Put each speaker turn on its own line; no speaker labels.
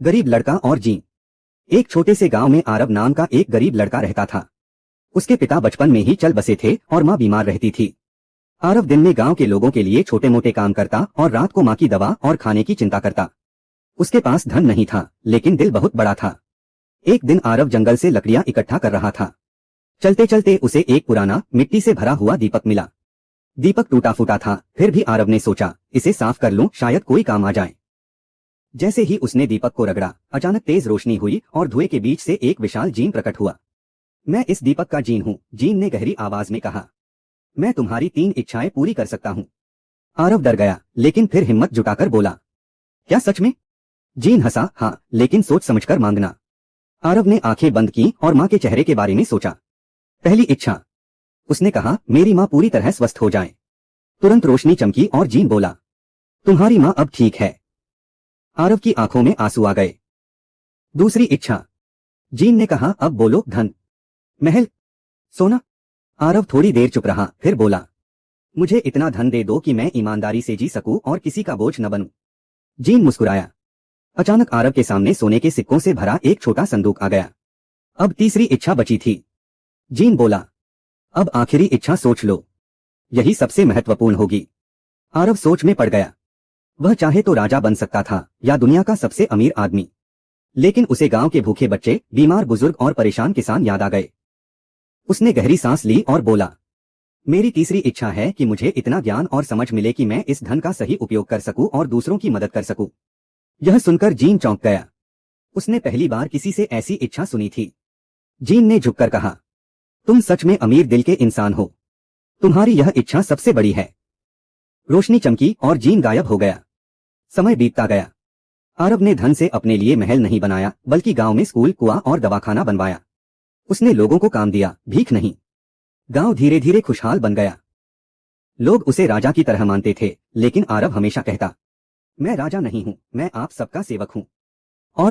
गरीब लड़का और जीन। एक छोटे से गांव में आरव नाम का एक गरीब लड़का रहता था। उसके पिता बचपन में ही चल बसे थे और माँ बीमार रहती थी। आरव दिन में गांव के लोगों के लिए छोटे मोटे काम करता और रात को माँ की दवा और खाने की चिंता करता। उसके पास धन नहीं था, लेकिन दिल बहुत बड़ा था। एक दिन आरव जंगल से लकड़ियां इकट्ठा कर रहा था। चलते चलते उसे एक पुराना मिट्टी से भरा हुआ दीपक मिला। दीपक टूटा फूटा था, फिर भी आरव ने सोचा, इसे साफ कर लूं, शायद कोई काम आ जाए। जैसे ही उसने दीपक को रगड़ा, अचानक तेज रोशनी हुई और धुएं के बीच से एक विशाल जीन प्रकट हुआ। मैं इस दीपक का जीन हूँ, जीन ने गहरी आवाज में कहा। मैं तुम्हारी 3 इच्छाएं पूरी कर सकता हूँ। आरव डर गया, लेकिन फिर हिम्मत जुटाकर बोला, क्या सच में? जीन हंसा, हाँ, लेकिन सोच समझकर मांगना। आरव ने आंखें बंद की और माँ के चेहरे के बारे में सोचा। पहली इच्छा, उसने कहा, मेरी माँ पूरी तरह स्वस्थ हो जाए। तुरंत रोशनी चमकी और जीन बोला, तुम्हारी माँ अब ठीक है। आरव की आंखों में आंसू आ गए। दूसरी इच्छा, जीन ने कहा, अब बोलो, धन, महल, सोना। आरव थोड़ी देर चुप रहा, फिर बोला, मुझे इतना धन दे दो कि मैं ईमानदारी से जी सकूं और किसी का बोझ न बनूं। जीन मुस्कुराया। अचानक आरव के सामने सोने के सिक्कों से भरा एक छोटा संदूक आ गया। अब तीसरी इच्छा बची थी। जीन बोला, अब आखिरी इच्छा सोच लो, यही सबसे महत्वपूर्ण होगी। आरव सोच में पड़ गया। वह चाहे तो राजा बन सकता था या दुनिया का सबसे अमीर आदमी, लेकिन उसे गांव के भूखे बच्चे, बीमार बुजुर्ग और परेशान किसान याद आ गए। उसने गहरी सांस ली और बोला, मेरी तीसरी इच्छा है कि मुझे इतना ज्ञान और समझ मिले कि मैं इस धन का सही उपयोग कर सकूं और दूसरों की मदद कर सकूं। यह सुनकर जीन चौंक गया। उसने पहली बार किसी से ऐसी इच्छा सुनी थी। जीन ने झुककर कहा, तुम सच में अमीर दिल के इंसान हो। तुम्हारी यह इच्छा सबसे बड़ी है। रोशनी चमकी और जीन गायब हो गया। समय बीतता गया। आरव ने धन से अपने लिए महल नहीं बनाया, बल्कि गांव में स्कूल, कुआं और दवाखाना बनवाया। उसने लोगों को काम दिया, भीख नहीं। गांव धीरे धीरे खुशहाल बन गया। लोग उसे राजा की तरह मानते थे, लेकिन आरव हमेशा कहता, मैं राजा नहीं हूं, मैं आप सबका सेवक हूं।